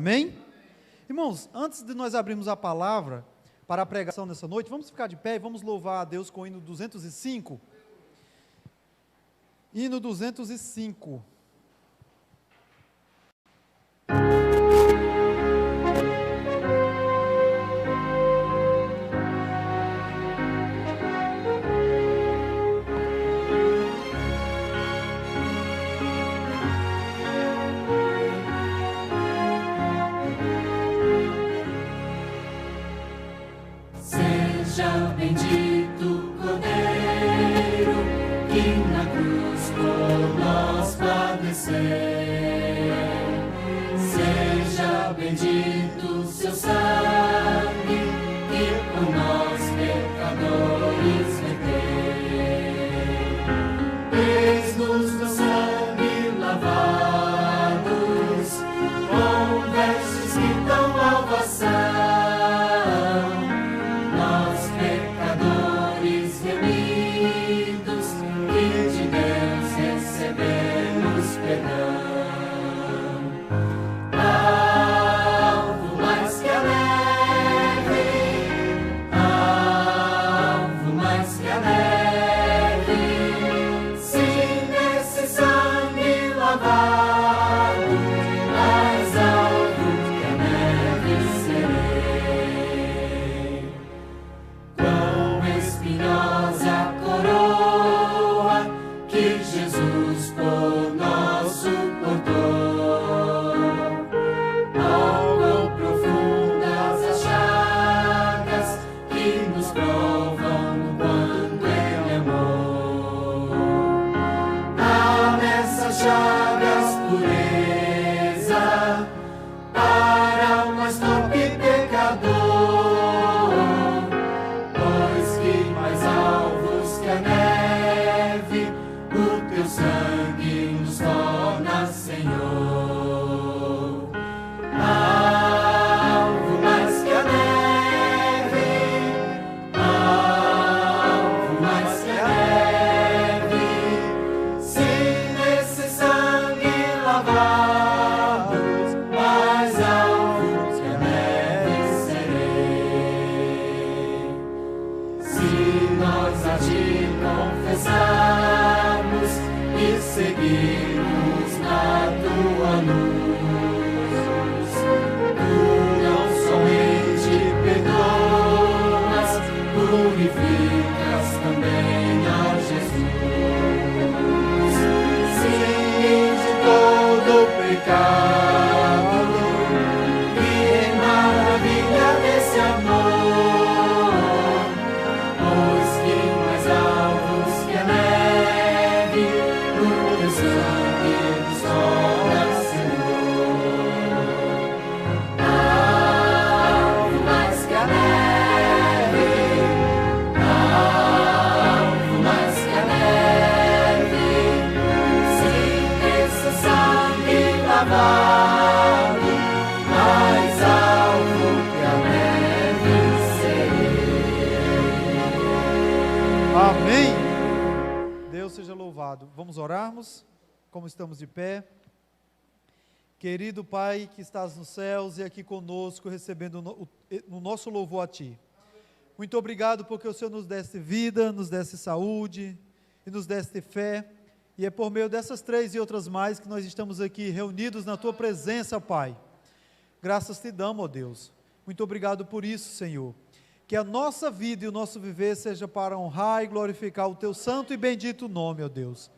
Amém? Irmãos, antes de nós abrirmos a palavra para a pregação nessa noite, vamos ficar de pé e vamos louvar a Deus com o hino 205. Hino 205. Bendito Cordeiro, que na cruz por nós padeceu. Seja bendito seu sangue, que por nós pecadores verteu. Eis-nos do sangue lavados, com vestes que dão salvação. Vamos orarmos, como estamos de pé. Querido Pai que estás nos céus e aqui conosco, recebendo no nosso louvor a Ti. Muito obrigado porque o Senhor nos deste vida, nos deste saúde e nos deste fé. E é por meio dessas três e outras mais que nós estamos aqui reunidos na Tua presença, Pai. Graças te damos, ó Deus. Muito obrigado por isso, Senhor. Que a nossa vida e o nosso viver seja para honrar e glorificar o Teu santo e bendito nome, ó Deus.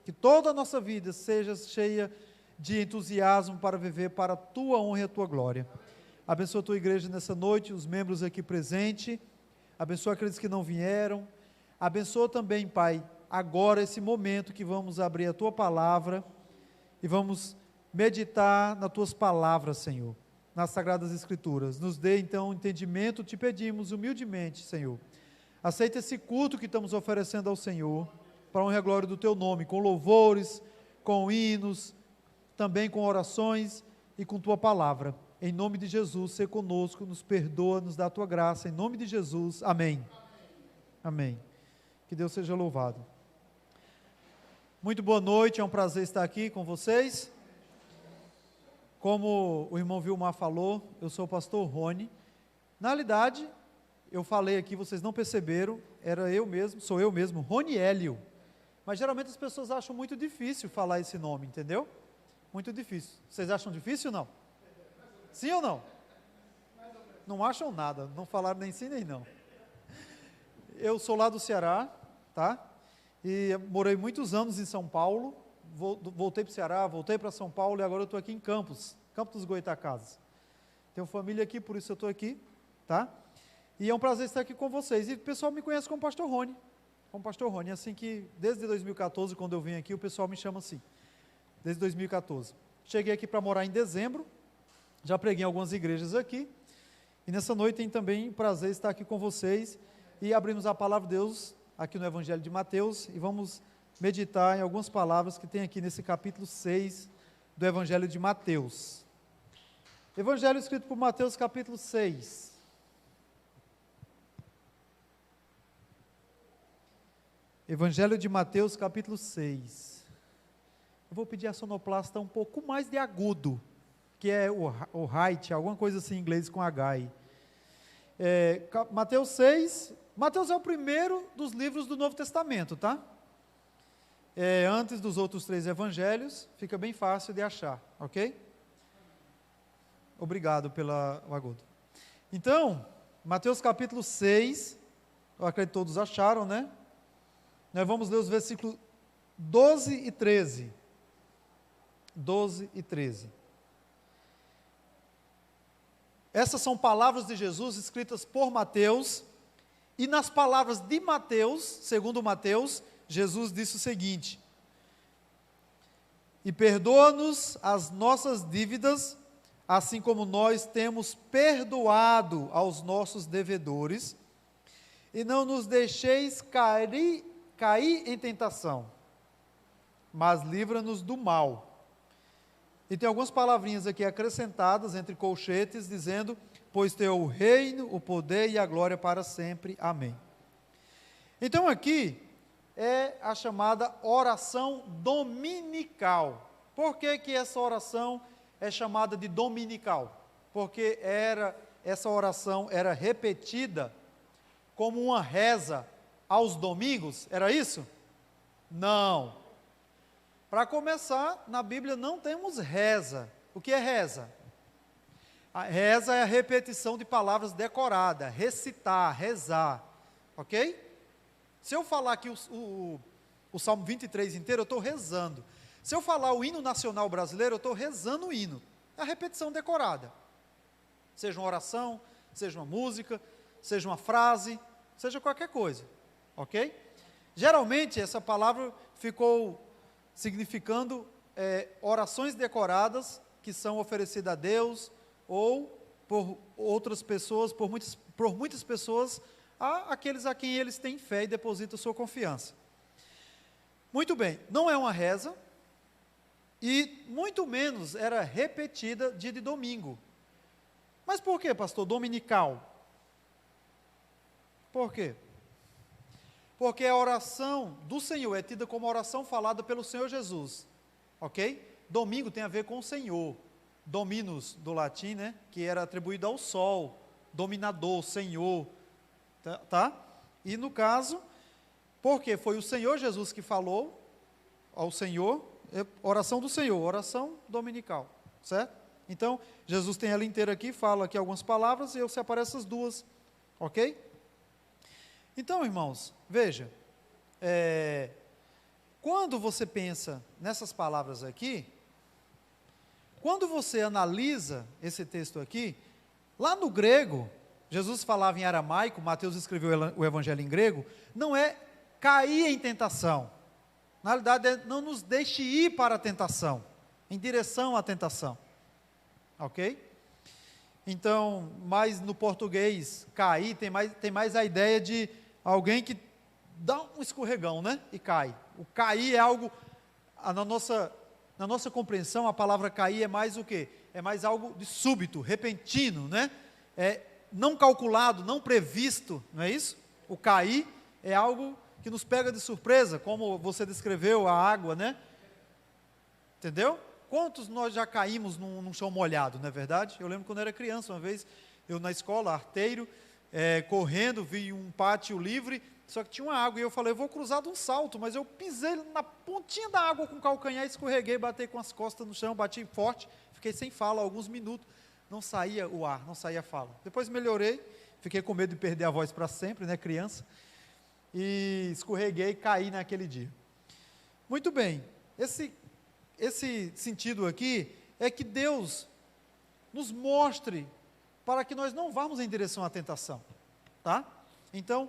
Que toda a nossa vida seja cheia de entusiasmo para viver para a Tua honra e a Tua glória. Abençoa a Tua igreja nessa noite, os membros aqui presentes. Abençoa aqueles que não vieram. Abençoa também, Pai, agora esse momento que vamos abrir a Tua palavra e vamos meditar nas Tuas palavras, Senhor, nas Sagradas Escrituras. Nos dê então entendimento, te pedimos humildemente, Senhor. Aceita esse culto que estamos oferecendo ao Senhor, para a honra e a glória do Teu nome, com louvores, com hinos, também com orações e com Tua palavra. Em nome de Jesus, ser conosco, nos perdoa, nos dá a Tua graça, em nome de Jesus, amém. Amém. Que Deus seja louvado. Muito boa noite, é um prazer estar aqui com vocês. Como o irmão Vilmar falou, eu sou o pastor Rony. Na realidade, eu falei aqui, vocês não perceberam, sou eu mesmo, Rony Hélio. Mas geralmente as pessoas acham muito difícil falar esse nome, entendeu? Muito difícil. Vocês acham difícil ou não? Sim ou não? Não acham nada, não falaram nem sim nem não. Eu sou lá do Ceará, tá? E morei muitos anos em São Paulo. Voltei para o Ceará, voltei para São Paulo e agora eu estou aqui em Campos dos Goytacazes. Tenho família aqui, por isso eu estou aqui, tá? E é um prazer estar aqui com vocês. E o pessoal me conhece como Pastor Rony. Como Pastor Rony, assim que desde 2014, quando eu vim aqui, o pessoal me chama assim. Desde 2014. Cheguei aqui para morar em dezembro, já preguei em algumas igrejas aqui. E nessa noite tem também prazer estar aqui com vocês e abrimos a palavra de Deus aqui no Evangelho de Mateus e vamos meditar em algumas palavras que tem aqui nesse capítulo 6 do Evangelho de Mateus. Evangelho escrito por Mateus, capítulo 6. Evangelho de Mateus, capítulo 6. Eu vou pedir a sonoplasta um pouco mais de agudo, que é o height, alguma coisa assim em inglês com H aí. Mateus 6, Mateus é o primeiro dos livros do Novo Testamento, tá? Antes dos outros 3 evangelhos, fica bem fácil de achar, ok? Obrigado pelo agudo. Então, Mateus capítulo 6, eu acredito que todos acharam, né? Nós vamos ler os versículos 12 e 13. 12 e 13. Essas são palavras de Jesus escritas por Mateus, e nas palavras de Mateus, segundo Mateus, Jesus disse o seguinte: e perdoa-nos as nossas dívidas, assim como nós temos perdoado aos nossos devedores, e não nos deixeis cair em tentação, mas livra-nos do mal. E tem algumas palavrinhas aqui acrescentadas entre colchetes, dizendo: pois teu o reino, o poder e a glória para sempre. Amém. Então aqui é a chamada oração dominical. Por que que essa oração é chamada de dominical? Porque essa oração era repetida como uma reza aos domingos, era isso? Não. Para começar, na Bíblia não temos reza. O que é reza? A reza é a repetição de palavras decoradas, recitar, rezar, ok? Se eu falar aqui o Salmo 23 inteiro, eu estou rezando. Se eu falar o hino nacional brasileiro, eu estou rezando o hino. É a repetição decorada. Seja uma oração, seja uma música, seja uma frase, seja qualquer coisa, ok? Geralmente, essa palavra ficou significando orações decoradas que são oferecidas a Deus ou por outras pessoas, por muitas pessoas, aqueles a quem eles têm fé e depositam sua confiança. Muito bem, não é uma reza e muito menos era repetida dia de domingo. Mas por que, pastor? Dominical. Por quê? Porque a oração do Senhor é tida como oração falada pelo Senhor Jesus, ok? Domingo tem a ver com o Senhor, dominus do latim, né? Que era atribuído ao sol, dominador, Senhor, tá? E no caso, porque foi o Senhor Jesus que falou ao Senhor, oração do Senhor, oração dominical, certo? Então, Jesus tem ela inteira aqui, fala aqui algumas palavras e se aparecem as duas, ok? Então, irmãos, veja, quando você pensa nessas palavras aqui, quando você analisa esse texto aqui, lá no grego, Jesus falava em aramaico, Mateus escreveu o evangelho em grego, não é cair em tentação, na realidade é não nos deixe ir para a tentação, em direção à tentação, ok? Então, mas no português, cair tem mais a ideia de alguém que dá um escorregão, né? E cai. O cair é algo, na nossa compreensão, a palavra cair é mais o quê? É mais algo de súbito, repentino, né? Não calculado, não previsto, não é isso? O cair é algo que nos pega de surpresa, como você descreveu a água, né? Entendeu? Quantos nós já caímos num chão molhado, não é verdade? Eu lembro quando eu era criança, uma vez, eu na escola, arteiro, correndo, vi um pátio livre, só que tinha uma água, e eu falei, eu vou cruzar de um salto, mas eu pisei na pontinha da água com o calcanhar, escorreguei, bati com as costas no chão, bati forte, fiquei sem fala alguns minutos, não saía o ar, não saía a fala. Depois melhorei, fiquei com medo de perder a voz para sempre, né, criança, e escorreguei e caí naquele dia. Muito bem, esse sentido aqui é que Deus nos mostre para que nós não vamos em direção à tentação, tá? Então,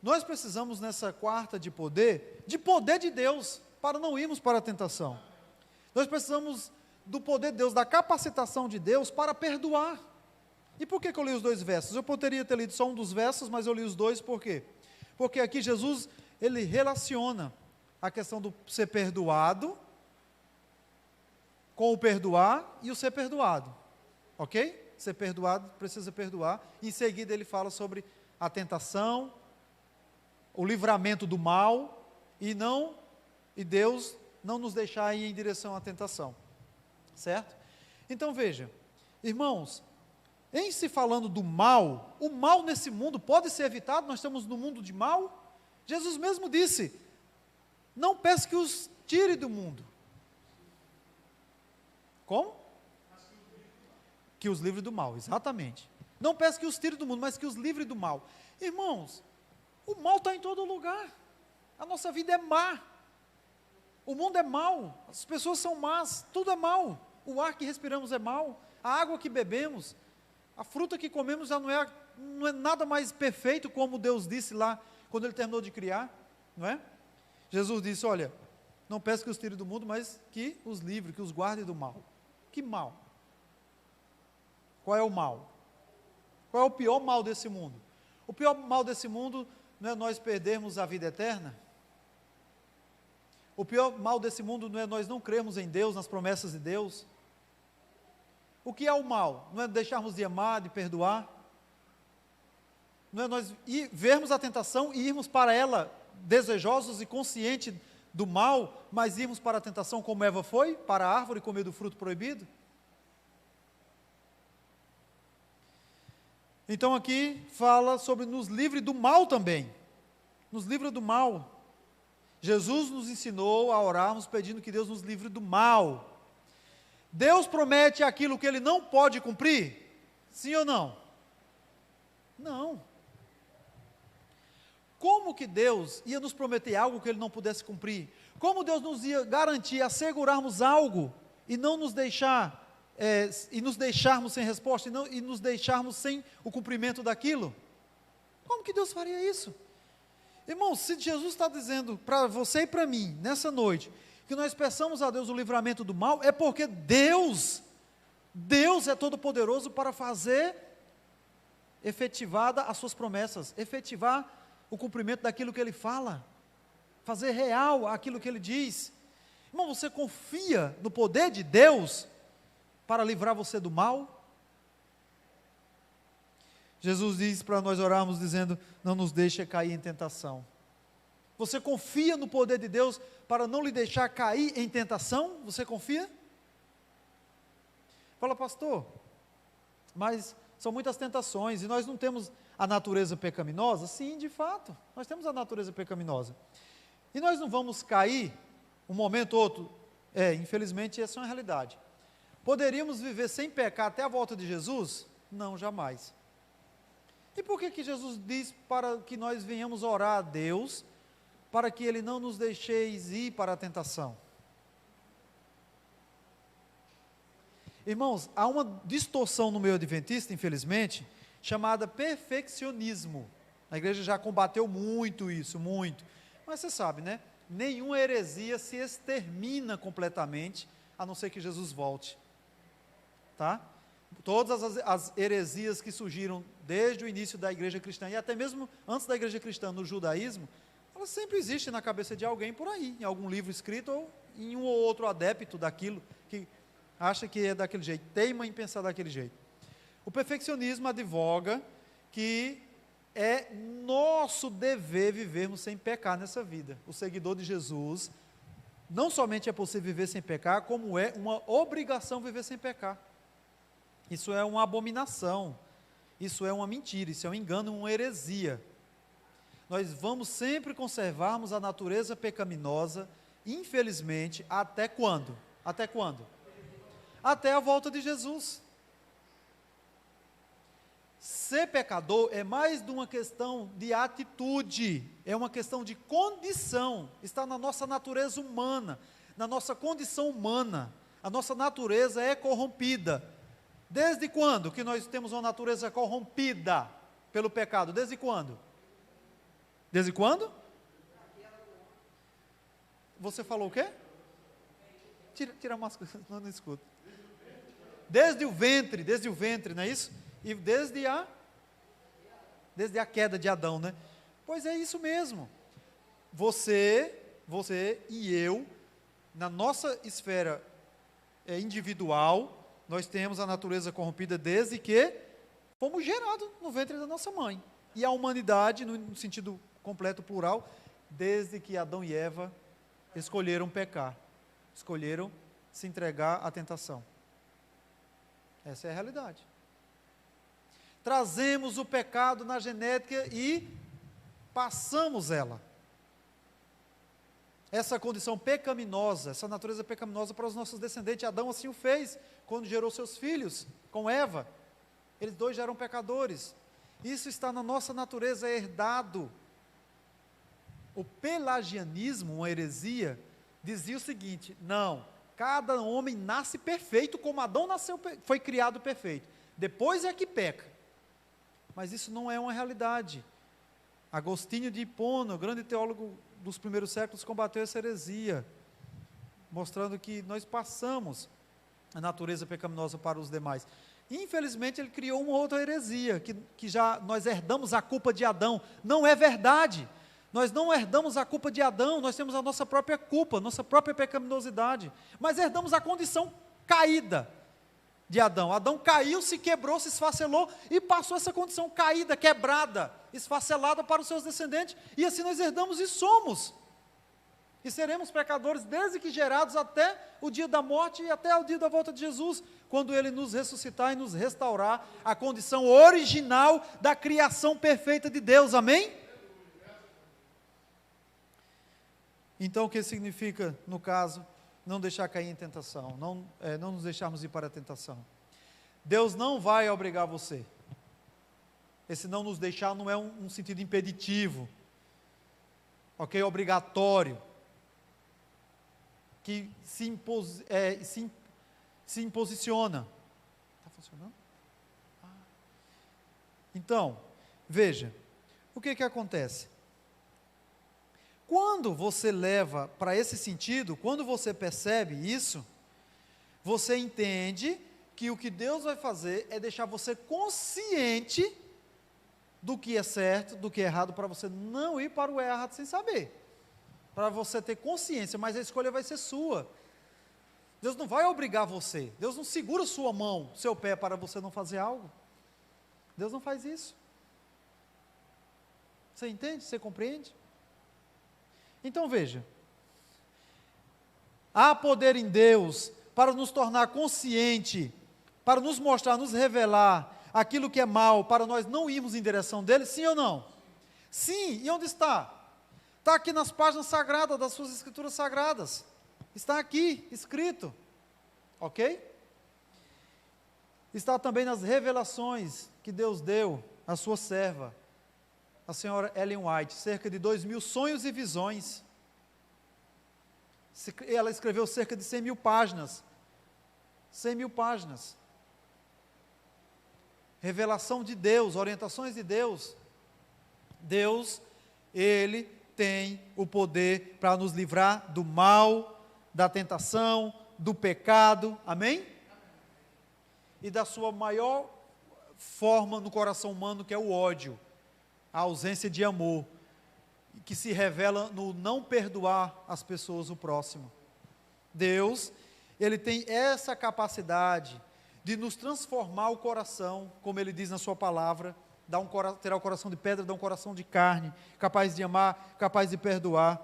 nós precisamos nessa quarta de poder de Deus, para não irmos para a tentação. Nós precisamos do poder de Deus, da capacitação de Deus para perdoar. E por que eu li os 2 versos? Eu poderia ter lido só um dos versos, mas eu li os 2 por quê? Porque aqui Jesus, ele relaciona a questão do ser perdoado com o perdoar e o ser perdoado, ok? Ser perdoado, precisa perdoar. Em seguida ele fala sobre a tentação, o livramento do mal, e Deus não nos deixar ir em direção à tentação, certo? Então veja, irmãos, em se falando do mal, o mal nesse mundo pode ser evitado, nós estamos no mundo de mal. Jesus mesmo disse, não peço que os tire do mundo. Como? Que os livre do mal, exatamente. Não peço que os tire do mundo, mas que os livre do mal. Irmãos, o mal está em todo lugar. A nossa vida é má. O mundo é mau. As pessoas são más. Tudo é mau. O ar que respiramos é mau. A água que bebemos, a fruta que comemos já não é nada mais perfeito, como Deus disse lá, quando Ele terminou de criar, não é? Jesus disse, olha, não peço que os tire do mundo, mas que os livre, que os guarde do mal. Que mal? Qual é o mal? Qual é o pior mal desse mundo? O pior mal desse mundo não é nós perdermos a vida eterna? O pior mal desse mundo não é nós não crermos em Deus, nas promessas de Deus? O que é o mal? Não é deixarmos de amar, de perdoar? Não é nós vermos a tentação e irmos para ela desejosos e conscientes do mal, mas irmos para a tentação como Eva foi, para a árvore e comer do fruto proibido? Então aqui fala sobre nos livre do mal também, nos livre do mal. Jesus nos ensinou a orarmos pedindo que Deus nos livre do mal. Deus promete aquilo que Ele não pode cumprir? Sim ou não? Não. Como que Deus ia nos prometer algo que Ele não pudesse cumprir? Como Deus nos ia garantir, assegurarmos algo e não nos deixar, e nos deixarmos sem resposta, e nos deixarmos sem o cumprimento daquilo? Como que Deus faria isso? Irmão, se Jesus está dizendo para você e para mim, nessa noite, que nós peçamos a Deus o livramento do mal, é porque Deus é todo poderoso para fazer efetivada as suas promessas, efetivar o cumprimento daquilo que Ele fala, fazer real aquilo que Ele diz. Irmão, você confia no poder de Deus para livrar você do mal? Jesus diz para nós orarmos dizendo, não nos deixe cair em tentação. Você confia no poder de Deus para não lhe deixar cair em tentação? Você confia? Fala, pastor, mas são muitas tentações e nós não temos a natureza pecaminosa? Sim, de fato, nós temos a natureza pecaminosa. E nós não vamos cair, um momento ou outro, infelizmente essa é uma realidade. Poderíamos viver sem pecar até a volta de Jesus? Não, jamais. E por que Jesus diz para que nós venhamos orar a Deus, para que Ele não nos deixeis ir para a tentação? Irmãos, há uma distorção no meio adventista, infelizmente, chamada perfeccionismo. A igreja já combateu muito isso, muito. Mas você sabe, né? Nenhuma heresia se extermina completamente, a não ser que Jesus volte. Tá? Todas as heresias que surgiram desde o início da igreja cristã, e até mesmo antes da igreja cristã, no judaísmo, elas sempre existem na cabeça de alguém por aí, em algum livro escrito, ou em um ou outro adepto daquilo, que acha que é daquele jeito, teima em pensar daquele jeito. O perfeccionismo advoga que é nosso dever vivermos sem pecar nessa vida. O seguidor de Jesus Não somente é possível viver sem pecar, como é uma obrigação viver sem pecar. Isso é uma abominação, isso é uma mentira, isso é um engano, uma heresia. Nós vamos sempre conservarmos a natureza pecaminosa, infelizmente, até quando? Até quando? Até a volta de Jesus. Ser pecador é mais de uma questão de atitude, é uma questão de condição, está na nossa natureza humana, na nossa condição humana. A nossa natureza é corrompida. Desde quando que nós temos uma natureza corrompida pelo pecado? Desde quando? Desde quando? Você falou o quê? Tira a máscara, não escuto. Desde o ventre, não é isso? E desde a queda de Adão, né? Pois é isso mesmo. Você e eu, na nossa esfera individual, nós temos a natureza corrompida desde que fomos gerados no ventre da nossa mãe. E a humanidade, no sentido completo, plural, desde que Adão e Eva escolheram pecar, escolheram se entregar à tentação. Essa é a realidade. Trazemos o pecado na genética e passamos ela. Essa condição pecaminosa, essa natureza pecaminosa para os nossos descendentes. Adão assim o fez, quando gerou seus filhos com Eva. Eles dois já eram pecadores. Isso está na nossa natureza, é herdado. O pelagianismo, uma heresia, dizia o seguinte: não, cada homem nasce perfeito, como Adão foi criado perfeito. Depois é que peca. Mas isso não é uma realidade. Agostinho de Hipona, o grande teólogo dos primeiros séculos, combateu essa heresia, mostrando que nós passamos a natureza pecaminosa para os demais. Infelizmente, ele criou uma outra heresia, que já nós herdamos a culpa de Adão. Não é verdade. Nós não herdamos a culpa de Adão, nós temos a nossa própria culpa, nossa própria pecaminosidade. Mas herdamos a condição caída de Adão. Adão caiu, se quebrou, se esfacelou e passou essa condição caída, quebrada, esfacelada para os seus descendentes. E assim nós herdamos e somos. E seremos pecadores desde que gerados até o dia da morte e até o dia da volta de Jesus, quando Ele nos ressuscitar e nos restaurar a condição original da criação perfeita de Deus. Amém? Então, o que significa, no caso, não deixar cair em tentação, não nos deixarmos ir para a tentação? Deus não vai obrigar você. Esse não nos deixar não é um sentido impeditivo, ok? Obrigatório, que se imposiciona. Está funcionando? Então, veja, o que acontece? Quando você leva para esse sentido, quando você percebe isso, você entende que o que Deus vai fazer é deixar você consciente do que é certo, do que é errado, para você não ir para o errado sem saber. Para você ter consciência, mas a escolha vai ser sua. Deus não vai obrigar você. Deus não segura sua mão, seu pé, para você não fazer algo. Deus não faz isso. Você entende? Você compreende? Então veja, há poder em Deus para nos tornar consciente, para nos mostrar, nos revelar aquilo que é mal, para nós não irmos em direção dele, sim ou não? Sim, e onde está? Está aqui nas páginas sagradas das suas escrituras sagradas, está aqui, escrito, ok? Está também nas revelações que Deus deu à sua serva, a senhora Ellen White, cerca de 2.000 sonhos e visões. Ela escreveu cerca de 100.000 páginas. 100.000 páginas. Revelação de Deus, orientações de Deus. Deus, Ele tem o poder para nos livrar do mal, da tentação, do pecado, amém? E da sua maior forma no coração humano, que é o ódio, a ausência de amor, que se revela no não perdoar as pessoas, o próximo. Deus, Ele tem essa capacidade de nos transformar o coração, como Ele diz na sua palavra, terá o coração de pedra, dá um coração de carne, capaz de amar, capaz de perdoar.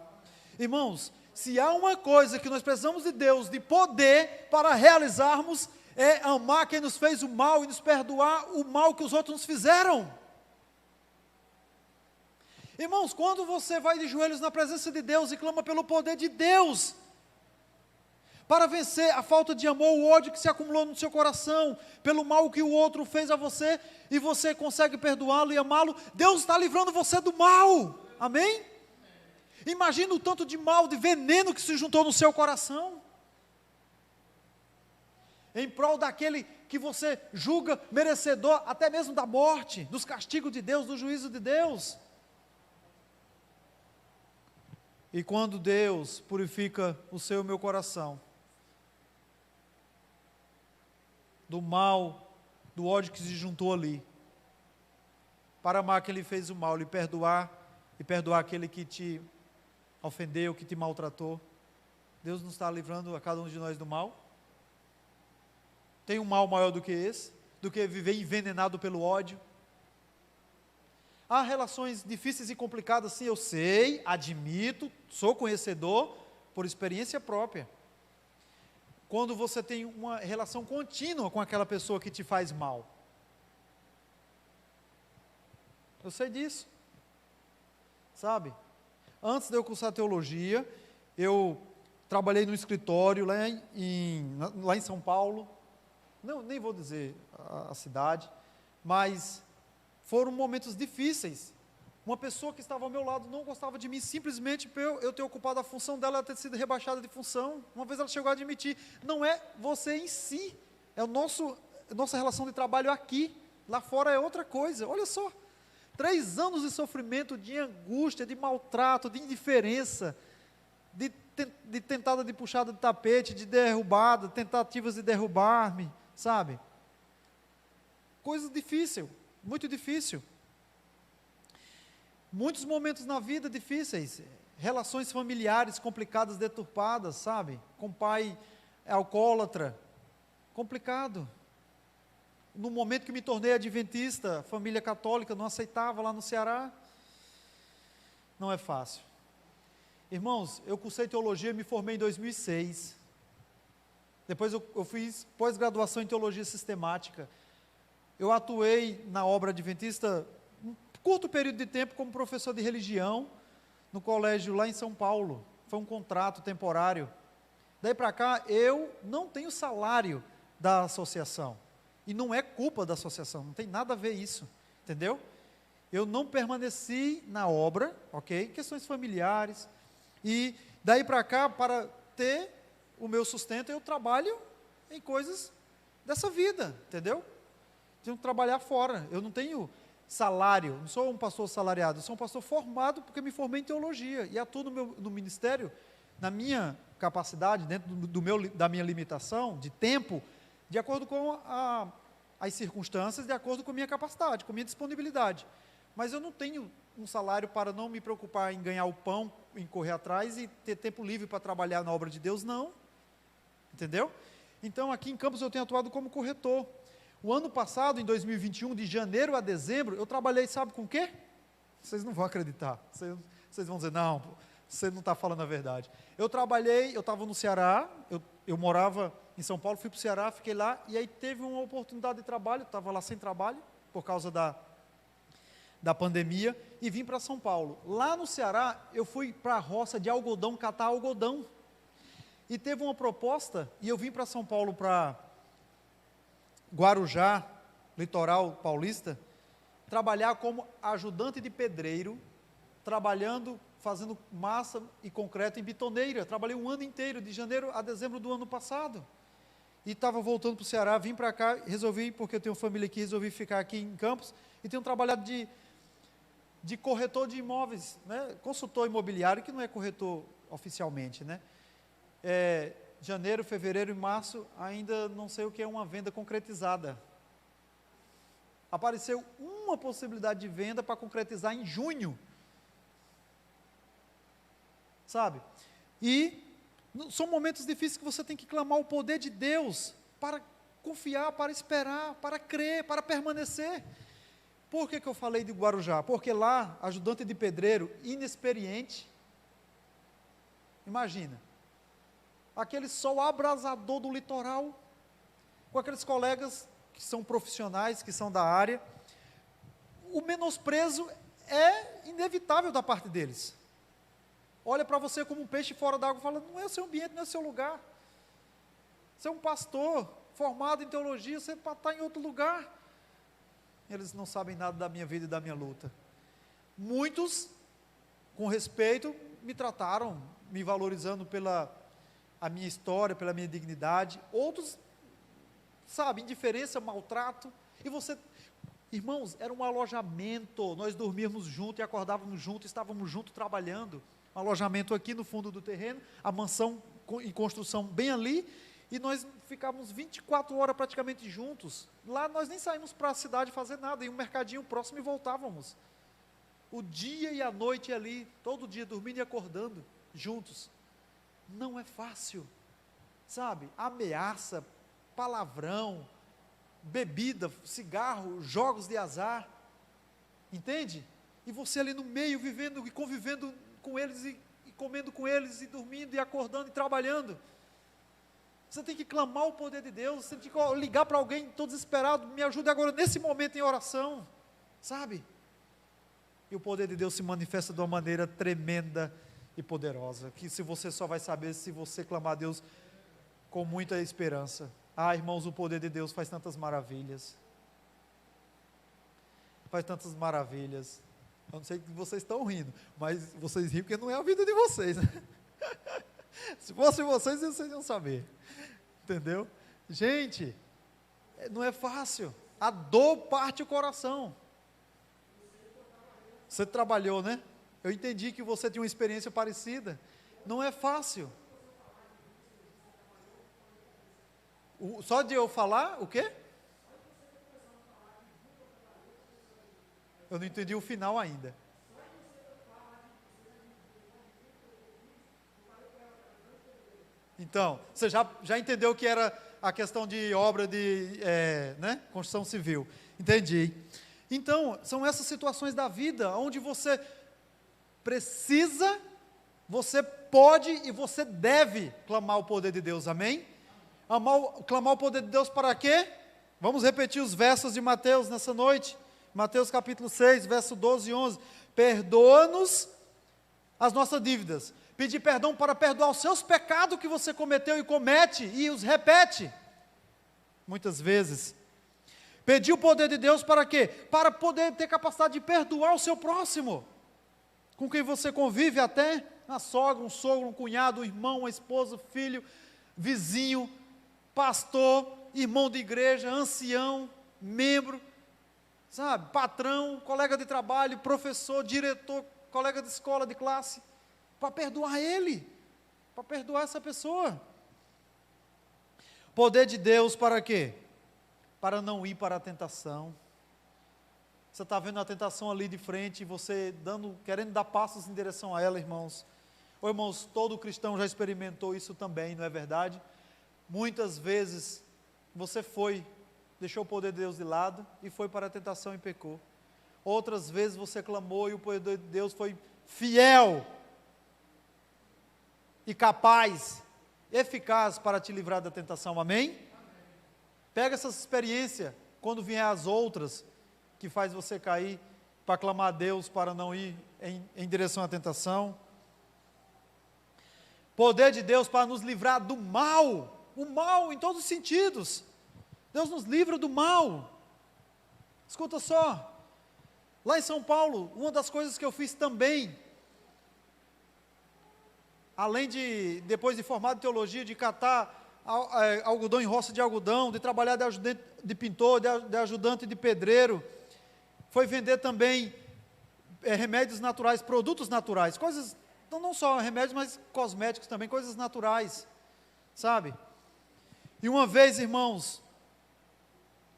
Irmãos, Se há uma coisa que nós precisamos de Deus, de poder para realizarmos, é amar quem nos fez o mal e nos perdoar o mal que os outros nos fizeram. Irmãos, quando você vai de joelhos na presença de Deus e clama pelo poder de Deus, para vencer a falta de amor, o ódio que se acumulou no seu coração, pelo mal que o outro fez a você, e você consegue perdoá-lo e amá-lo, Deus está livrando você do mal, amém? Imagina o tanto de mal, de veneno que se juntou no seu coração, em prol daquele que você julga merecedor, até mesmo da morte, dos castigos de Deus, do juízo de Deus. E quando Deus purifica o seu e o meu coração, do mal, do ódio que se juntou ali, para amar quem lhe fez o mal, lhe perdoar, e perdoar aquele que te ofendeu, que te maltratou, Deus não está livrando a cada um de nós do mal? Tem um mal maior do que esse? Do que viver envenenado pelo ódio? Há relações difíceis e complicadas, sim, eu sei, admito, sou conhecedor, por experiência própria. Quando você tem uma relação contínua com aquela pessoa que te faz mal. Eu sei disso. Sabe? Antes de eu cursar teologia, eu trabalhei no escritório lá em São Paulo. Não, nem vou dizer a cidade, mas foram momentos difíceis. Uma pessoa que estava ao meu lado não gostava de mim, simplesmente por eu ter ocupado a função dela, ela ter sido rebaixada de função. Uma vez ela chegou a admitir, não é você em si, é a nossa relação de trabalho aqui, lá fora é outra coisa. Olha só, 3 anos de sofrimento, de angústia, de maltrato, de indiferença, de tentada de puxada de tapete, de derrubada, tentativas de derrubar-me, sabe? Coisa difícil, muito difícil. Muitos momentos na vida difíceis, relações familiares complicadas, deturpadas, sabe? Com pai alcoólatra, complicado. No momento que me tornei adventista, família católica, não aceitava lá no Ceará. Não é fácil. Irmãos, eu cursei teologia e me formei em 2006. Depois eu fiz pós-graduação em teologia sistemática. Eu atuei na obra adventista um curto período de tempo como professor de religião no colégio lá em São Paulo. Foi um contrato temporário. Daí para cá, eu não tenho salário da associação. E não é culpa da associação, não tem nada a ver isso, entendeu? Eu não permaneci na obra, ok? Questões familiares. E daí para cá, para ter o meu sustento, eu trabalho em coisas dessa vida, entendeu? Tenho que trabalhar fora. Eu não tenho salário, não sou um pastor salariado, eu sou um pastor formado porque me formei em teologia e atuo no ministério, na minha capacidade, dentro da minha limitação de tempo, de acordo com as circunstâncias, de acordo com a minha capacidade, com a minha disponibilidade. Mas eu não tenho um salário para não me preocupar em ganhar o pão, em correr atrás e ter tempo livre para trabalhar na obra de Deus, não. Entendeu? Então, aqui em Campos eu tenho atuado como corretor. O ano passado, em 2021, de janeiro a dezembro, eu trabalhei, sabe com o quê? Vocês não vão acreditar. Vocês vão dizer, não, você não está falando a verdade. Eu estava no Ceará, eu morava em São Paulo, fui para o Ceará, fiquei lá, e aí teve uma oportunidade de trabalho, estava lá sem trabalho, por causa da pandemia, e vim para São Paulo. Lá no Ceará, eu fui para a roça de algodão, catar algodão. E teve uma proposta, e eu vim para São Paulo, para Guarujá, litoral paulista, trabalhar como ajudante de pedreiro, trabalhando, fazendo massa e concreto em bitoneira. Trabalhei um ano inteiro, de janeiro a dezembro do ano passado. E estava voltando para o Ceará, vim para cá, resolvi, porque eu tenho família aqui, resolvi ficar aqui em Campos, e tenho trabalhado de corretor de imóveis, né? Consultor imobiliário, que não é corretor oficialmente, né? Janeiro, fevereiro e março, ainda não sei o que é uma venda concretizada. Apareceu uma possibilidade de venda para concretizar em junho. Sabe? E são momentos difíceis que você tem que clamar o poder de Deus para confiar, para esperar, para crer, para permanecer. Por que eu falei de Guarujá? Porque lá, ajudante de pedreiro, inexperiente, Imagina, aquele sol abrasador do litoral, com aqueles colegas que são profissionais, que são da área, o menosprezo é inevitável da parte deles. Olha para você como um peixe fora d'água e fala, não é o seu ambiente, não é o seu lugar. Você é um pastor formado em teologia, você está em outro lugar. Eles não sabem nada da minha vida e da minha luta. Muitos, com respeito, me trataram, me valorizando pela a minha história, pela minha dignidade. Outros, sabe, indiferença, maltrato. E você, irmãos, era um alojamento. Nós dormíamos juntos e acordávamos juntos, estávamos juntos trabalhando. Um alojamento aqui no fundo do terreno, a mansão em construção bem ali, e nós ficávamos 24 horas praticamente juntos. Lá nós nem saímos para a cidade fazer nada, em um mercadinho próximo e voltávamos. O dia e a noite ali, todo dia dormindo e acordando, juntos. Não é fácil, sabe? Ameaça, palavrão, bebida, cigarro, jogos de azar, entende? E você ali no meio, vivendo e convivendo com eles, e comendo com eles, e dormindo, e acordando, e trabalhando. Você tem que clamar o poder de Deus, você tem que ligar para alguém, todo desesperado, me ajude agora nesse momento em oração, sabe? E o poder de Deus se manifesta de uma maneira tremenda e poderosa, que se você só vai saber se você clamar a Deus com muita esperança. Ah, irmãos, o poder de Deus faz tantas maravilhas. Faz tantas maravilhas. Eu não sei que vocês estão rindo, mas vocês riem porque não é a vida de vocês, né? Se fosse vocês iam saber. Entendeu? Gente, não é fácil. A dor parte o coração. Você trabalhou, né? Eu entendi que você tinha uma experiência parecida. Não é fácil. Só de eu falar, o quê? Eu não entendi o final ainda. Então, você já entendeu que era a questão de obra de construção civil. Entendi. Então, são essas situações da vida, onde você precisa, você pode e você deve clamar o poder de Deus, amém? Clamar o poder de Deus para quê? Vamos repetir os versos de Mateus nessa noite. Mateus capítulo 6, verso 12 e 11. Perdoa-nos as nossas dívidas. Pedir perdão para perdoar os seus pecados que você cometeu e comete e os repete. Muitas vezes. Pedir o poder de Deus para quê? Para poder ter capacidade de perdoar o seu próximo. Com quem você convive até, a sogra, um sogro, um cunhado, um irmão, uma esposa, filho, vizinho, pastor, irmão de igreja, ancião, membro, sabe, patrão, colega de trabalho, professor, diretor, colega de escola, de classe, para perdoar ele, para perdoar essa pessoa. Poder de Deus para quê? Para não ir para a tentação. Você está vendo a tentação ali de frente, e você querendo dar passos em direção a ela, irmãos. Ô irmãos, todo cristão já experimentou isso também, não é verdade? Muitas vezes você deixou o poder de Deus de lado e foi para a tentação e pecou. Outras vezes você clamou e o poder de Deus foi fiel e capaz, eficaz para te livrar da tentação, amém? Pega essa experiência, quando vier as outras, que faz você cair, para clamar a Deus, para não ir em direção à tentação. Poder de Deus para nos livrar do mal, o mal em todos os sentidos. Deus nos livra do mal. Escuta só, lá em São Paulo, uma das coisas que eu fiz também, além de, depois de formado em teologia, de catar algodão em roça de algodão, de trabalhar de ajudante de pintor, de ajudante de pedreiro, foi vender também remédios naturais, produtos naturais, coisas, então não só remédios, mas cosméticos também, coisas naturais, sabe? E uma vez, irmãos,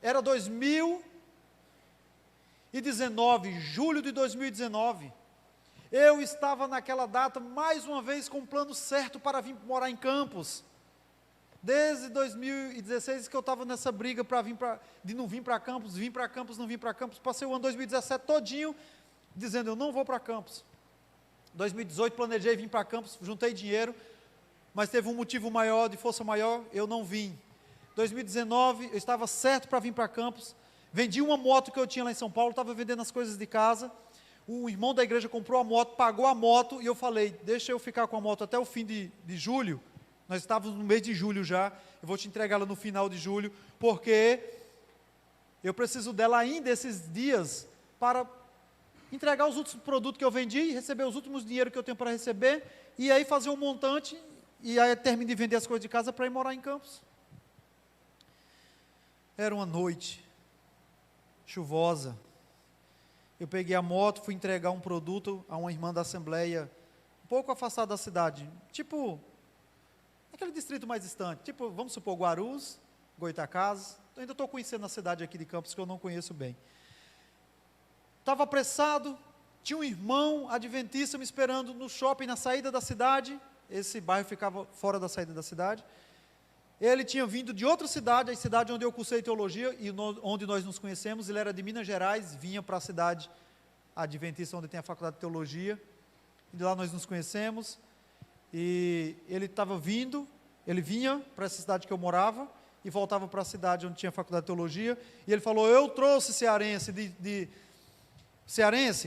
era 2019, julho de 2019, eu estava naquela data, mais uma vez, com um plano certo para vir morar em Campos. Desde 2016 que eu estava nessa briga de não vir para Campos, vim para Campos, não vim para Campos. Passei o ano 2017 todinho, dizendo, eu não vou para Campos. 2018 planejei vir para Campos, juntei dinheiro, mas teve um motivo maior, de força maior, eu não vim. 2019, eu estava certo para vir para Campos, vendi uma moto que eu tinha lá em São Paulo, estava vendendo as coisas de casa, o irmão da igreja comprou a moto, pagou a moto, e eu falei, deixa eu ficar com a moto até o fim de julho, nós estávamos no mês de julho já, eu vou te entregá-la no final de julho, porque eu preciso dela ainda esses dias, para entregar os últimos produtos que eu vendi, receber os últimos dinheiro que eu tenho para receber, e aí fazer um montante, e aí termino de vender as coisas de casa para ir morar em Campos. Era uma noite chuvosa, eu peguei a moto, fui entregar um produto a uma irmã da Assembleia, um pouco afastada da cidade, tipo, aquele distrito mais distante, tipo, vamos supor, Guarus, Goitacazes, eu ainda estou conhecendo a cidade aqui de Campos, que eu não conheço bem. Estava apressado, tinha um irmão adventista me esperando no shopping, na saída da cidade, esse bairro ficava fora da saída da cidade, ele tinha vindo de outra cidade, a cidade onde eu cursei teologia, e onde nós nos conhecemos, ele era de Minas Gerais, vinha para a cidade adventista, onde tem a faculdade de teologia, e de lá nós nos conhecemos, e ele estava vindo, ele vinha para essa cidade que eu morava, e voltava para a cidade onde tinha a faculdade de teologia, e ele falou, eu trouxe cearense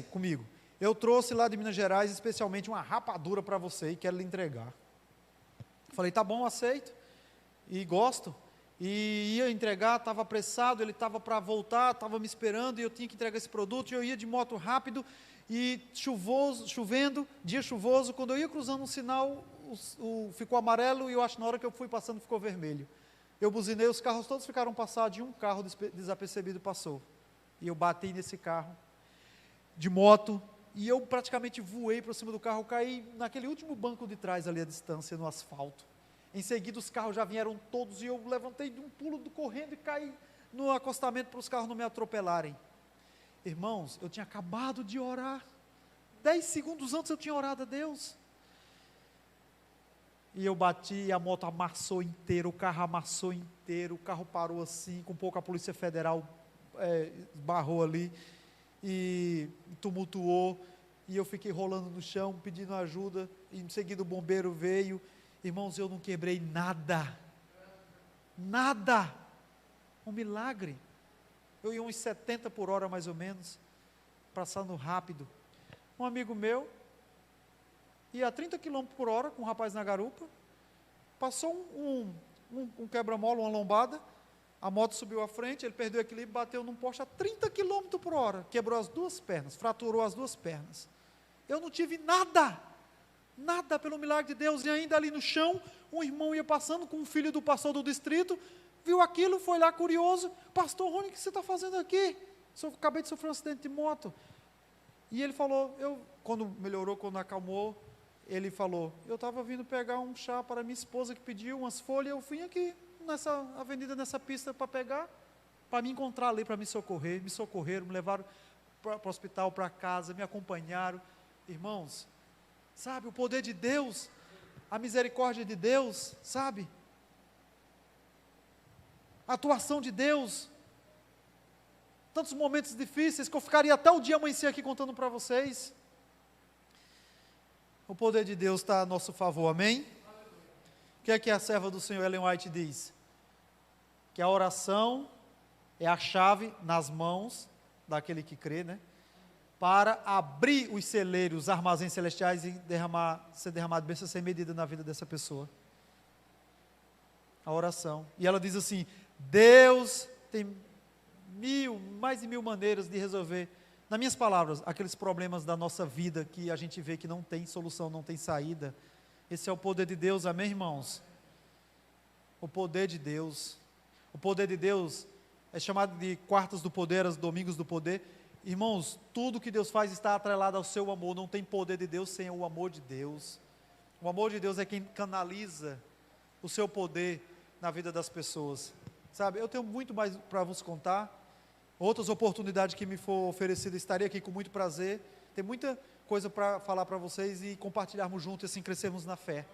comigo, eu trouxe lá de Minas Gerais, especialmente uma rapadura para você, e quero lhe entregar. Falei, tá bom, aceito, e gosto, e ia entregar, estava apressado, ele estava para voltar, estava me esperando, e eu tinha que entregar esse produto, e eu ia de moto rápido, e chovendo, dia chuvoso, quando eu ia cruzando um sinal, ficou amarelo, e eu acho que na hora que eu fui passando ficou vermelho. Eu buzinei, os carros todos ficaram passados, e um carro desapercebido passou, e eu bati nesse carro, de moto, e eu praticamente voei para cima do carro, caí naquele último banco de trás ali à distância, no asfalto. Em seguida os carros já vieram todos, e eu levantei de um pulo correndo e caí no acostamento para os carros não me atropelarem. Irmãos, eu tinha acabado de orar, 10 segundos antes eu tinha orado a Deus, e eu bati, e a moto amassou inteira, o carro amassou inteiro, o carro parou assim, com pouco a Polícia Federal barrou ali, e tumultuou, e eu fiquei rolando no chão, pedindo ajuda, e em seguida o bombeiro veio. Irmãos, eu não quebrei nada, um milagre, eu ia uns 70 por hora mais ou menos, passando rápido, um amigo meu, ia a 30 km por hora, com um rapaz na garupa, passou um quebra-mola, uma lombada, a moto subiu à frente, ele perdeu o equilíbrio, bateu num poste a 30 km por hora, quebrou as duas pernas, fraturou as duas pernas, eu não tive nada pelo milagre de Deus, e ainda ali no chão, um irmão ia passando com um filho do pastor do distrito, viu aquilo, foi lá curioso, pastor Rony, o que você está fazendo aqui? Acabei de sofrer um acidente de moto, e ele falou, quando melhorou, quando acalmou, ele falou, eu estava vindo pegar um chá para minha esposa que pediu, umas folhas, eu vim aqui, nessa avenida, nessa pista para pegar, para me encontrar ali, para me socorrer, me socorreram, me levaram para o hospital, para casa, me acompanharam, irmãos, sabe, o poder de Deus, a misericórdia de Deus, sabe, a atuação de Deus, tantos momentos difíceis, que eu ficaria até o dia amanhecer aqui contando para vocês, o poder de Deus está a nosso favor, amém? O que é que a serva do Senhor Ellen White diz? Que a oração é a chave nas mãos daquele que crê, né? Para abrir os celeiros, os armazéns celestiais e ser derramado bênção sem medida na vida dessa pessoa. A oração. E ela diz assim, Deus tem mais de 1000 maneiras de resolver, nas minhas palavras, aqueles problemas da nossa vida que a gente vê que não tem solução, não tem saída. Esse é o poder de Deus, amém, irmãos? O poder de Deus. O poder de Deus é chamado de quartas do poder, os domingos do poder. Irmãos, tudo que Deus faz está atrelado ao seu amor, não tem poder de Deus sem o amor de Deus. O amor de Deus é quem canaliza o seu poder na vida das pessoas. Sabe, eu tenho muito mais para vos contar, outras oportunidades que me for oferecida, estarei aqui com muito prazer, tem muita coisa para falar para vocês e compartilharmos juntos e assim crescermos na fé.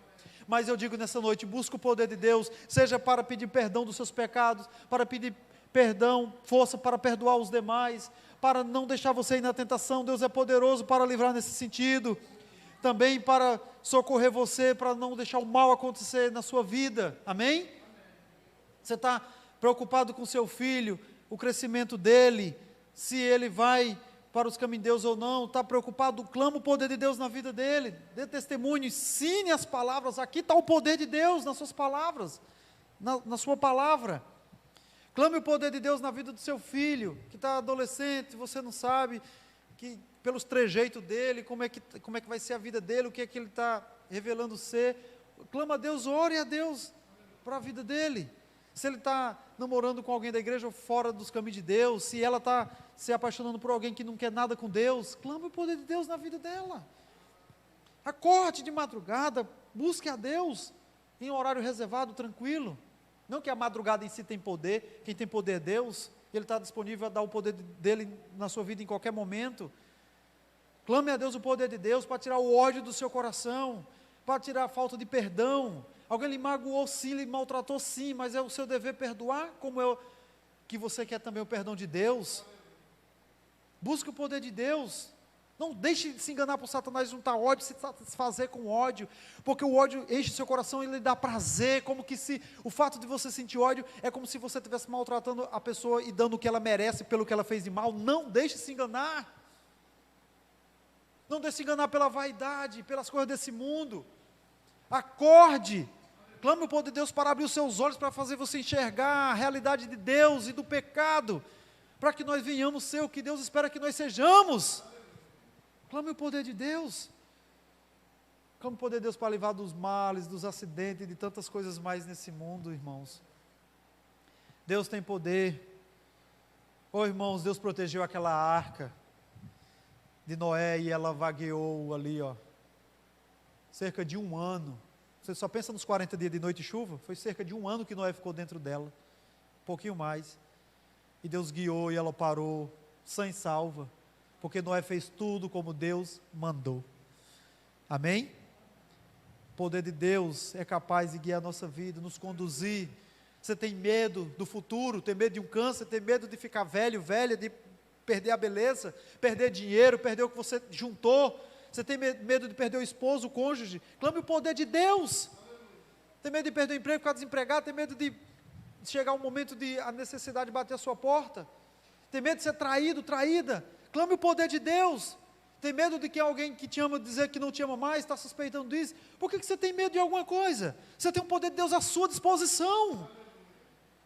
Mas eu digo nessa noite, busca o poder de Deus, seja para pedir perdão dos seus pecados, para pedir perdão, força para perdoar os demais, para não deixar você ir na tentação. Deus é poderoso para livrar nesse sentido. também para socorrer você, para não deixar o mal acontecer na sua vida, amém? Você está preocupado com seu filho, o crescimento dele, se ele vai para os caminhos de Deus ou não, está preocupado, clama o poder de Deus na vida dele, dê testemunho, ensine as palavras, aqui está o poder de Deus nas suas palavras, na sua palavra. Clame o poder de Deus na vida do seu filho, que está adolescente, você não sabe, que pelos trejeitos dele, como é que vai ser a vida dele, o que é que ele está revelando ser. Clama a Deus, ore a Deus para a vida dele. Se ele está namorando com alguém da igreja ou fora dos caminhos de Deus, se ela está se apaixonando por alguém que não quer nada com Deus, clame o poder de Deus na vida dela. Acorde de madrugada, busque a Deus em um horário reservado, tranquilo. Não que a madrugada em si tem poder, quem tem poder é Deus, Ele está disponível a dar o poder dEle na sua vida em qualquer momento. Clame a Deus o poder de Deus para tirar o ódio do seu coração, para tirar a falta de perdão. Alguém lhe magoou sim, lhe maltratou sim, mas é o seu dever perdoar, como é que você quer também o perdão de Deus. Busque o poder de Deus. Não deixe de se enganar por Satanás, juntar ódio, se satisfazer com ódio, porque o ódio enche seu coração e lhe dá prazer, como que se o fato de você sentir ódio é como se você estivesse maltratando a pessoa e dando o que ela merece pelo que ela fez de mal. Não deixe se enganar. Não deixe se enganar pela vaidade, pelas coisas desse mundo. Acorde, clame o poder de Deus para abrir os seus olhos, para fazer você enxergar a realidade de Deus e do pecado, para que nós venhamos ser o que Deus espera que nós sejamos. Clame o poder de Deus. Clame o poder de Deus para livrar dos males, dos acidentes e de tantas coisas mais nesse mundo, irmãos. Deus tem poder. Oh, irmãos, Deus protegeu aquela arca de Noé e ela vagueou ali, cerca de 1 ano. Você só pensa nos 40 dias de noite e chuva? Foi cerca de 1 ano que Noé ficou dentro dela, um pouquinho mais. E Deus guiou e ela parou, sã e salva, porque Noé fez tudo como Deus mandou. Amém? O poder de Deus é capaz de guiar a nossa vida, nos conduzir. Você tem medo do futuro, tem medo de um câncer, tem medo de ficar velho, velha, de perder a beleza, perder dinheiro, perder o que você juntou. Você tem medo de perder o esposo, o cônjuge? Clame o poder de Deus. Tem medo de perder o emprego, ficar desempregado, tem medo de chegar um momento de a necessidade de bater a sua porta. Tem medo de ser traído, traída? Clame o poder de Deus. Tem medo de que alguém que te ama dizer que não te ama mais, está suspeitando disso? Por que você tem medo de alguma coisa? Você tem o poder de Deus à sua disposição.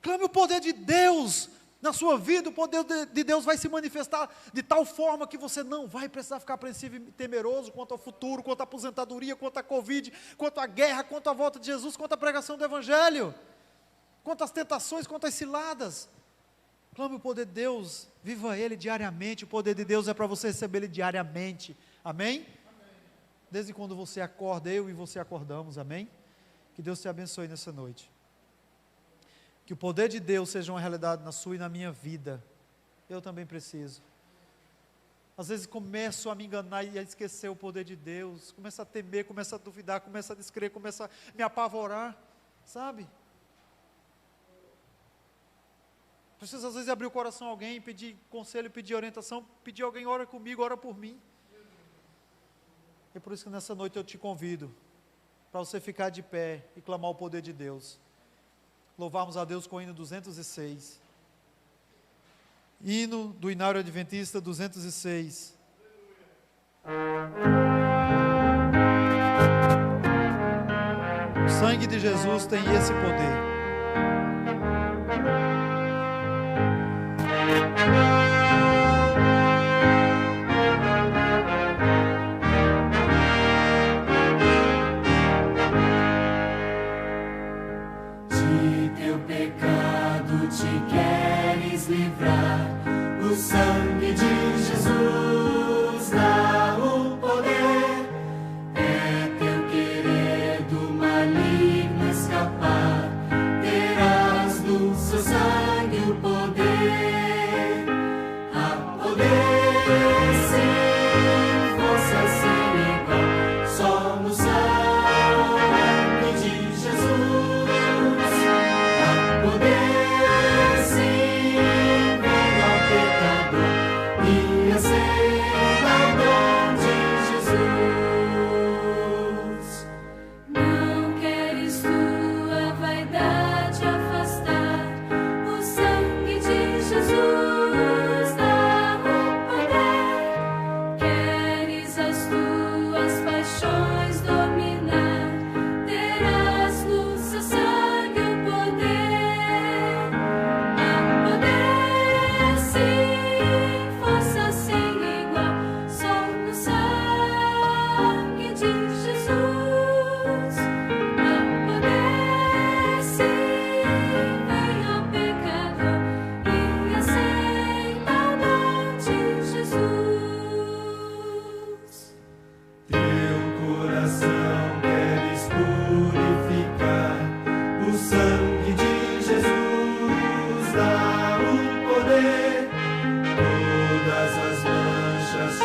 Clame o poder de Deus na sua vida. O poder de Deus vai se manifestar de tal forma que você não vai precisar ficar apreensivo e temeroso quanto ao futuro, quanto à aposentadoria, quanto à Covid, quanto à guerra, quanto à volta de Jesus, quanto à pregação do Evangelho, quanto às tentações, quanto às ciladas. Clame o poder de Deus, viva Ele diariamente. O poder de Deus é para você receber Ele diariamente, amém? Desde quando você acorda, eu e você acordamos, amém? Que Deus te abençoe nessa noite. Que o poder de Deus seja uma realidade na sua e na minha vida. Eu também preciso. Às vezes começo a me enganar e a esquecer o poder de Deus, começo a temer, começo a duvidar, começo a descrer, começo a me apavorar, sabe? Preciso às vezes abrir o coração a alguém, pedir conselho, pedir orientação, pedir alguém, ora comigo, ora por mim. É por isso que nessa noite eu te convido, para você ficar de pé e clamar o poder de Deus. Louvarmos a Deus com o hino 206. Hino do Inário Adventista 206. O sangue de Jesus tem esse poder. O sangue de Jesus dá o poder, é teu querer do maligno escapar,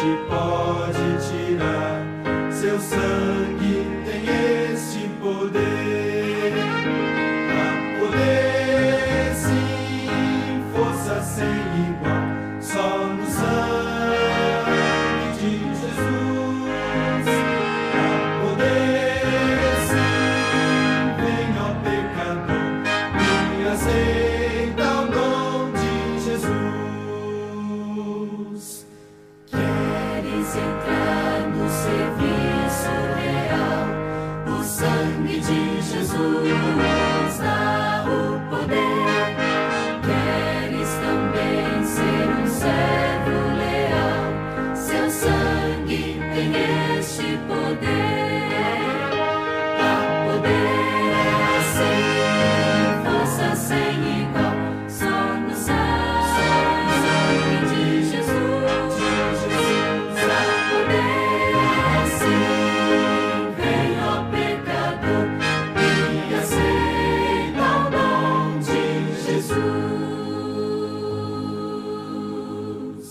te pode tirar. Seu sangue tem este poder. Há poder, sim, força sem igual, só no sangue de Jesus. Há poder, sim, vem ao pecador e aceita o dom de Jesus. Queres entrar no serviço real? O sangue de Jesus dá o poder. Queres também ser um servo leal? Seu sangue tem este poder. Há poder, sim, força sem igual, só no sangue de Jesus. Há poder, sim, vem ao pecador e aceita o dom de Jesus.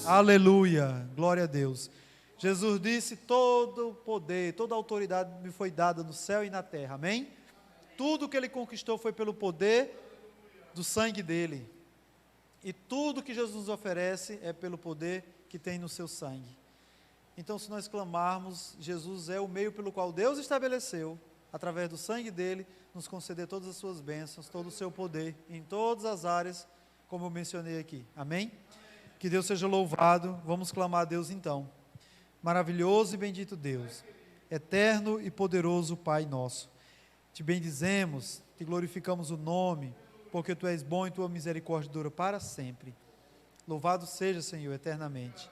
Aleluia, glória a Deus. Jesus disse: todo o poder, toda a autoridade me foi dada no céu e na terra, amém? Tudo que ele conquistou foi pelo poder do sangue dele. E tudo que Jesus nos oferece é pelo poder que tem no seu sangue. Então, se nós clamarmos, Jesus é o meio pelo qual Deus estabeleceu, através do sangue dele, nos conceder todas as suas bênçãos, todo o seu poder, em todas as áreas, como eu mencionei aqui, amém? Que Deus seja louvado. Vamos clamar a Deus então. Maravilhoso e bendito Deus, eterno e poderoso Pai nosso, te bendizemos, te glorificamos o nome, porque tu és bom e tua misericórdia dura para sempre. Louvado seja, Senhor, eternamente.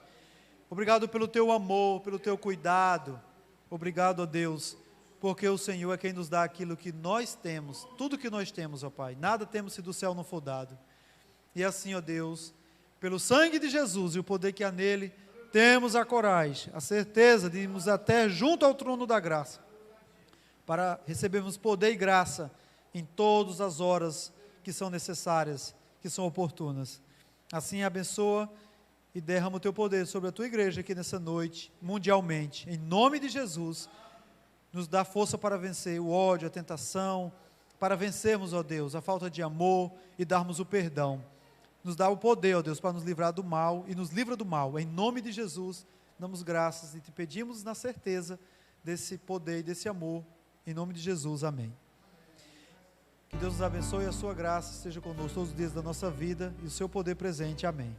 Obrigado pelo teu amor, pelo teu cuidado. Obrigado, ó Deus, porque o Senhor é quem nos dá aquilo que nós temos, tudo que nós temos, ó Pai. Nada temos se do céu não for dado. E assim, ó Deus, pelo sangue de Jesus e o poder que há nele, temos a coragem, a certeza de irmos até junto ao trono da graça, para recebermos poder e graça em todas as horas que são necessárias, que são oportunas. Assim abençoa e derrama o teu poder sobre a tua igreja aqui nessa noite, mundialmente, em nome de Jesus. Nos dá força para vencer o ódio, a tentação, para vencermos, ó Deus, a falta de amor e darmos o perdão. Nos dá o poder, ó Deus, para nos livrar do mal e nos livra do mal. Em nome de Jesus, damos graças e te pedimos na certeza desse poder e desse amor. Em nome de Jesus, amém. Que Deus nos abençoe e a sua graça esteja conosco todos os dias da nossa vida e o seu poder presente. Amém.